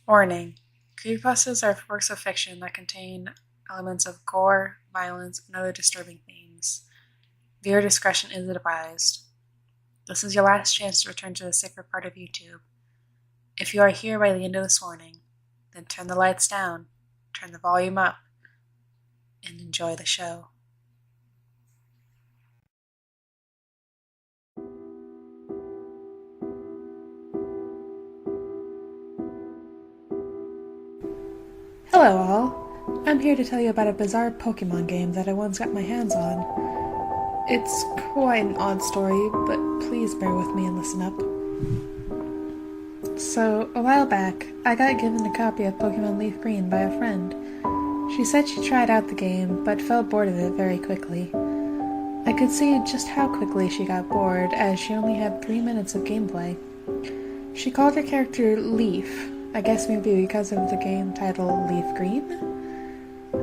Warning: creepypastas are works of fiction that contain elements of gore, violence, and other disturbing themes. Viewer discretion is advised. This is your last chance to return to the safer part of YouTube. If you are here by the end of this warning, then turn the lights down, turn the volume up, and enjoy the show. Hello all! I'm here to tell you about a bizarre Pokemon game that I once got my hands on. It's quite an odd story, but please bear with me and listen up. So, a while back, I got given a copy of Pokemon Leaf Green by a friend. She said she tried out the game, but fell bored of it very quickly. I could see just how quickly she got bored, as she only had 3 minutes of gameplay. She called her character Leaf, I guess maybe because of the game title Leaf Green?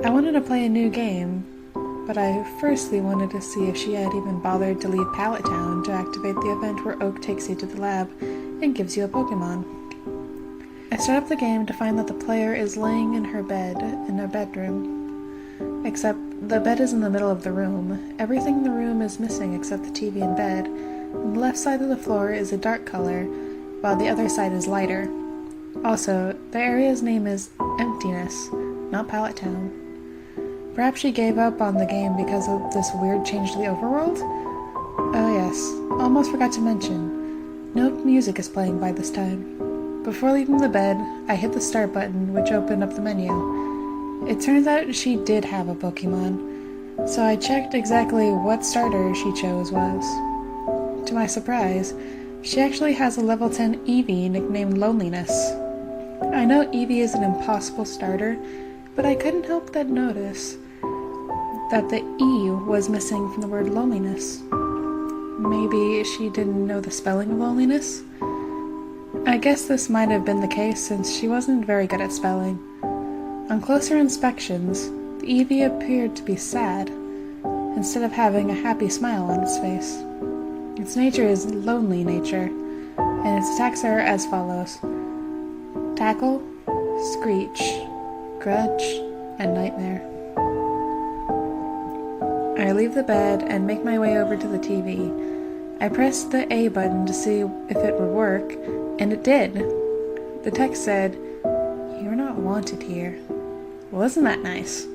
I wanted to play a new game, but I firstly wanted to see if she had even bothered to leave Pallet Town to activate the event where Oak takes you to the lab and gives you a Pokemon. I start up the game to find that the player is laying in her bed in her bedroom. Except the bed is in the middle of the room. Everything in the room is missing except the TV and bed. On the left side of the floor is a dark color, while the other side is lighter. Also, the area's name is Emptiness, not Pallet Town. Perhaps she gave up on the game because of this weird change to the overworld? Oh yes, almost forgot to mention. No music is playing by this time. Before leaving the bed, I hit the start button, which opened up the menu. It turns out she did have a Pokemon, so I checked exactly what starter she chose was. To my surprise, she actually has a level 10 Eevee nicknamed Loneliness. I know Eevee is an impossible starter, but I couldn't help but notice that the E was missing from the word loneliness. Maybe she didn't know the spelling of loneliness? I guess this might have been the case since she wasn't very good at spelling. On closer inspections, the Eevee appeared to be sad, instead of having a happy smile on its face. Its nature is lonely nature, and its attacks are as follows: Tackle, Screech, Grudge, and Nightmare. I leave the bed and make my way over to the TV. I pressed the A button to see if it would work, and it did. The text said, "You're not wanted here." Wasn't that nice?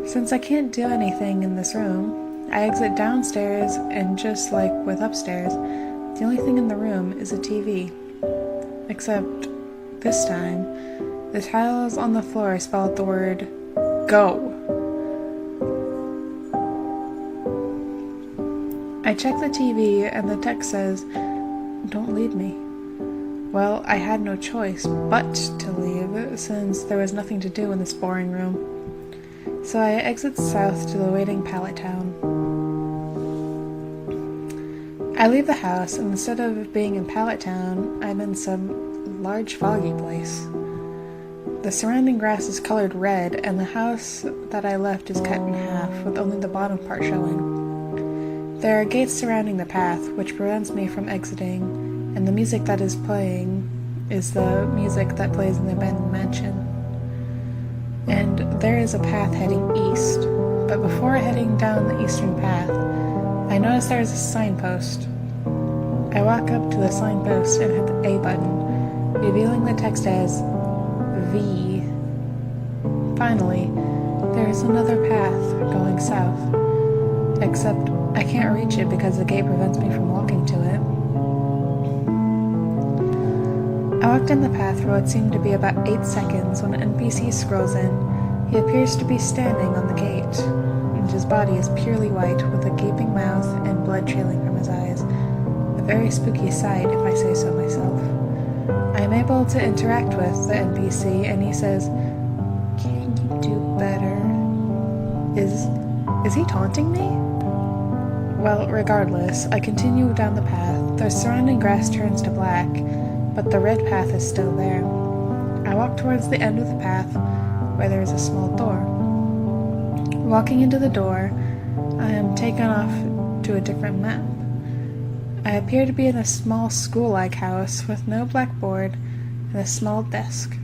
Since I can't do anything in this room, I exit downstairs, and just like with upstairs, the only thing in the room is a TV. Except, this time, the tiles on the floor spell out the word, "Go." I check the TV, and the text says, "Don't leave me." Well, I had no choice but to leave, since there was nothing to do in this boring room. So I exit south to the waiting Pallet Town. I leave the house, and instead of being in Pallet Town, I'm in some large foggy place. The surrounding grass is colored red, and the house that I left is cut in half, with only the bottom part showing. There are gates surrounding the path, which prevents me from exiting, and the music that is playing is the music that plays in the abandoned mansion. And there is a path heading east, but before heading down the eastern path, I notice there is a signpost. I walk up to the signpost and hit the A button, revealing the text as V. Finally, there is another path going south, except I can't reach it because the gate prevents me from walking to it. I walked down the path for what seemed to be about 8 seconds when an NPC scrolls in. He appears to be standing on the gate, and his body is purely white with a gaping mouth and blood trailing from his eyes. A very spooky sight, if I say so myself. I am able to interact with the NPC, and he says, "Can you do better?" Is he taunting me? Well, regardless, I continue down the path. The surrounding grass turns to black, but the red path is still there. I walk towards the end of the path, where there is a small door. Walking into the door, I am taken off to a different map. I appear to be in a small school-like house with no blackboard and a small desk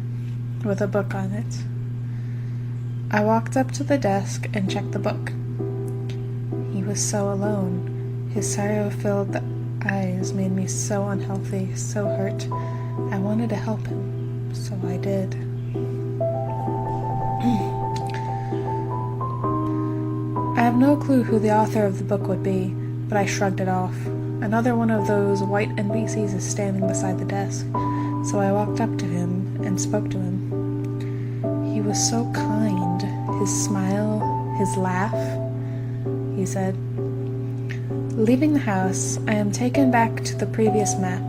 with a book on it. I walked up to the desk and checked the book. He was so alone. His sorrow-filled eyes made me so unhealthy, so hurt. I wanted to help him, so I did. I have no clue who the author of the book would be, but I shrugged it off. Another one of those white NPCs is standing beside the desk, so I walked up to him and spoke to him. He was so kind. His smile, his laugh. He said, "Leaving the house, I am taken back to the previous map,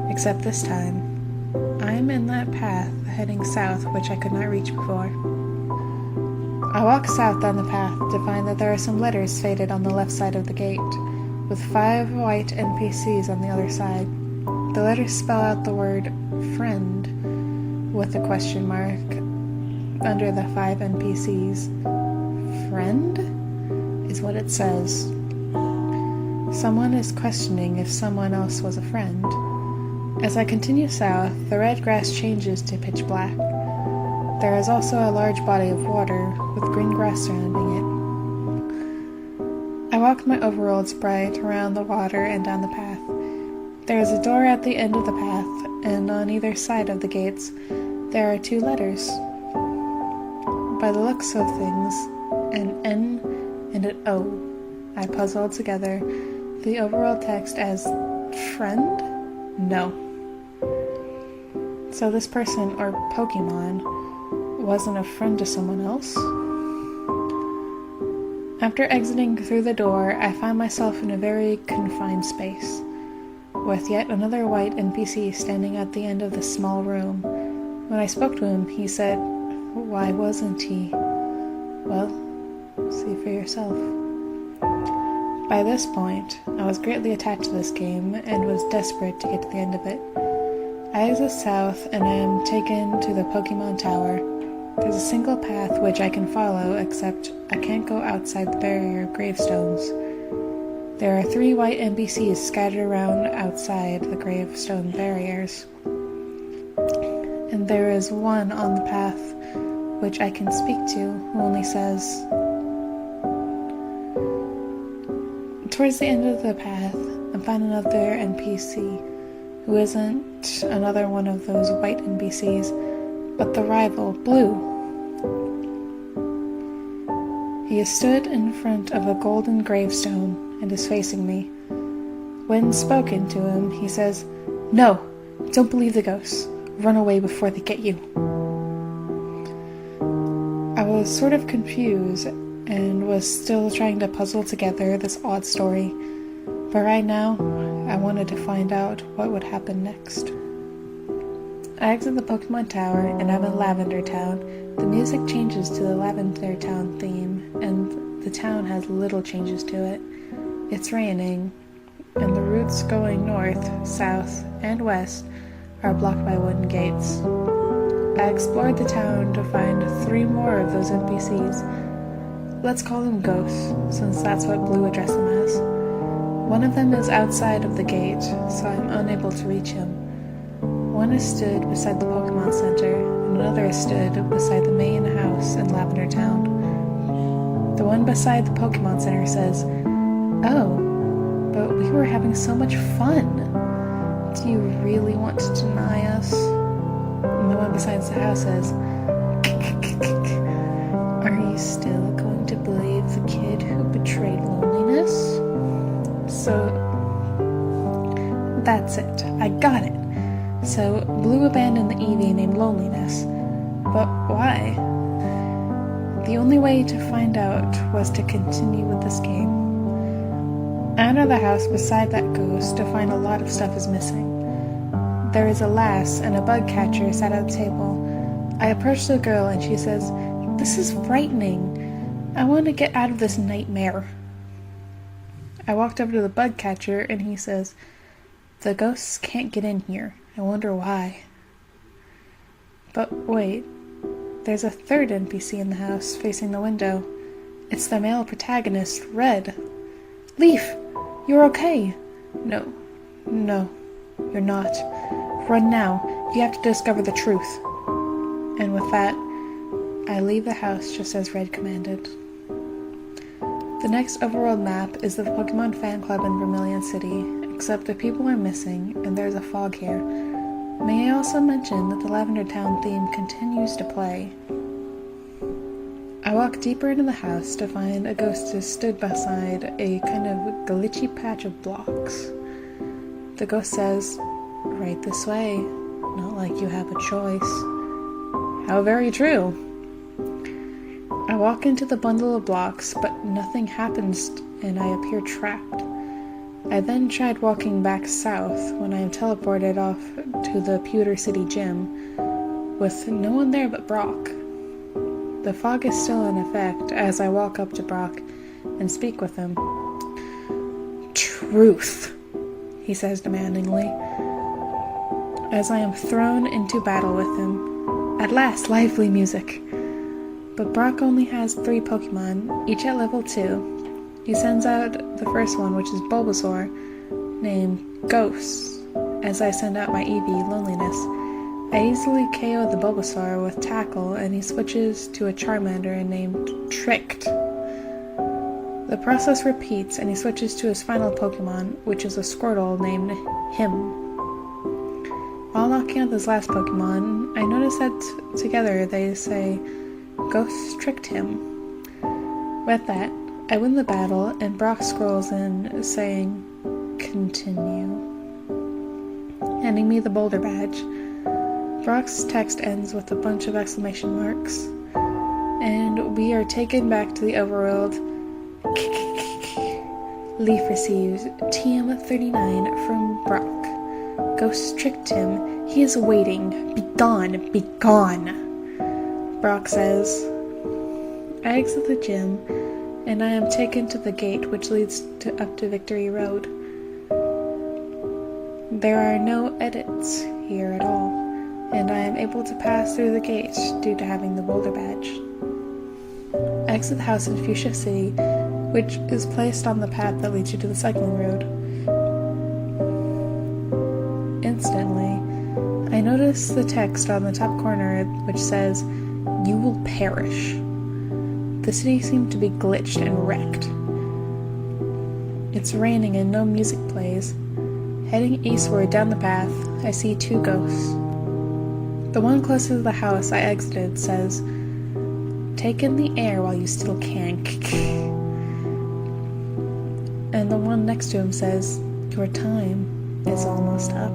except this time, I am in that path heading south which I could not reach before." I walk south down the path to find that there are some letters faded on the left side of the gate, with 5 white NPCs on the other side. The letters spell out the word friend with a question mark under the 5 NPCs. Friend is what it says. Someone is questioning if someone else was a friend. As I continue south, the red grass changes to pitch black. There is also a large body of water with green grass surrounding it. I walk my overalls bright around the water and down the path. There is a door at the end of the path, and on either side of the gates, there are 2 letters. By the looks of things, an N and an O. I puzzled together the overall text as friend? No. So this person, or Pokemon, wasn't a friend to someone else? After exiting through the door, I found myself in a very confined space, with yet another white NPC standing at the end of the small room. When I spoke to him, he said, "Why wasn't he?" Well, see for yourself. By this point, I was greatly attached to this game and was desperate to get to the end of it. I exit south and I am taken to the Pokemon Tower. There's a single path which I can follow, except I can't go outside the barrier of gravestones. There are 3 white NPCs scattered around outside the gravestone barriers. And there is one on the path which I can speak to, who only says... Towards the end of the path, I find another NPC, who isn't another one of those white NPCs, but the rival, Blue. He is stood in front of a golden gravestone and is facing me. When spoken to him, he says, "No, don't believe the ghosts. Run away before they get you." I was sort of confused and was still trying to puzzle together this odd story, but right now, I wanted to find out what would happen next. I exit the Pokemon Tower and I'm in Lavender Town. The music changes to the Lavender Town theme, and the town has little changes to it. It's raining, and the routes going north, south, and west are blocked by wooden gates. I explored the town to find 3 more of those NPCs. Let's call them ghosts, since that's what Blue addressed them as. One of them is outside of the gate, so I'm unable to reach him. One is stood beside the Pokemon Center, and another is stood beside the main house in Lavender Town. The one beside the Pokemon Center says, "Oh, but we were having so much fun. Do you really want to deny us?" And the one beside the house says, "Are you still going to believe the kid who betrayed loneliness?" So, that's it. I got it. So, Blue abandoned the Eevee named Loneliness. But why? The only way to find out was to continue with this game. I enter the house beside that ghost to find a lot of stuff is missing. There is a lass and a bug catcher sat at the table. I approach the girl and she says, "This is frightening. I want to get out of this nightmare." I walked over to the bug catcher and he says, "The ghosts can't get in here. I wonder why." But wait, there's a 3rd NPC in the house facing the window. It's the male protagonist, Red. "Leaf, you're okay." No, you're not. Run now. You have to discover the truth. And with that, I leave the house just as Red commanded. The next overworld map is the Pokemon fan club in Vermilion City, except the people are missing and there's a fog here. May I also mention that the Lavender Town theme continues to play. I walk deeper into the house to find a ghost who stood beside a kind of glitchy patch of blocks. The ghost says, "Right this way, not like you have a choice." How very true. I walk into the bundle of blocks, but nothing happens and I appear trapped. I then tried walking back south when I am teleported off to the Pewter City gym, with no one there but Brock. The fog is still in effect as I walk up to Brock and speak with him. "Truth," he says demandingly, as I am thrown into battle with him. At last, lively music. But Brock only has 3 Pokemon, each at level 2. He sends out the first one, which is Bulbasaur, named Ghost. As I send out my EV, Loneliness, I easily KO the Bulbasaur with Tackle, and he switches to a Charmander named Tricked. The process repeats, and he switches to his final Pokemon, which is a Squirtle named Him. While knocking out this last Pokemon, I notice that together they say, "Ghost tricked him." With that, I win the battle, and Brock scrolls in, saying, "Continue," handing me the boulder badge. Brock's text ends with a bunch of exclamation marks, and we are taken back to the overworld. Leaf receives TM39 from Brock. Ghost tricked him. He is waiting. Begone, begone, Brock says. I exit the gym, and I am taken to the gate which leads up to Victory Road. There are no edits here at all, and I am able to pass through the gate due to having the boulder badge. I exit the house in Fuchsia City, which is placed on the path that leads you to the cycling road. Instantly, I notice the text on the top corner which says, "You will perish." The city seemed to be glitched and wrecked. It's raining and no music plays. Heading eastward down the path, I see 2 ghosts. The one closest to the house I exited says, "Take in the air while you still can." And the one next to him says, "Your time is almost up."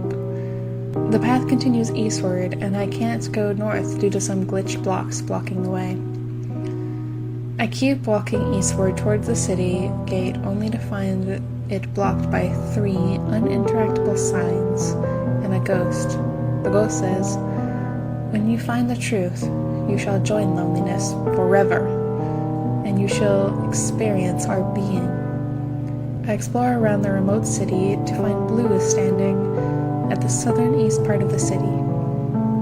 The path continues eastward, and I can't go north due to some glitched blocks blocking the way. I keep walking eastward towards the city gate, only to find it blocked by 3 uninteractable signs and a ghost. The ghost says, "When you find the truth, you shall join loneliness forever, and you shall experience our being." I explore around the remote city to find Blue is standing at the southern east part of the city.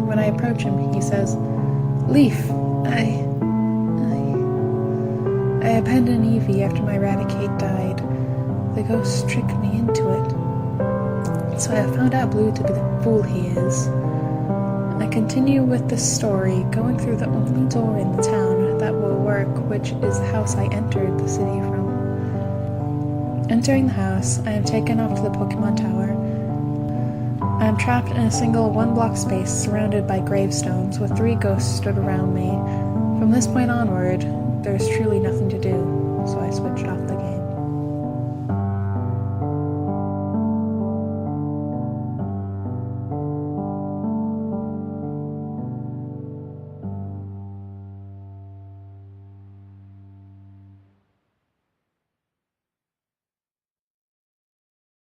When I approach him, he says, "Leaf, I abandoned Eevee after my Raticate died. The ghost tricked me into it. So I found out Blue to be the fool he is." I continue with the story, going through the only door in the town that will work, which is the house I entered the city from. Entering the house, I am taken off to the Pokemon Tower. I am trapped in a single 1-block space surrounded by gravestones with 3 ghosts stood around me. From this point onward, there is truly nothing to do.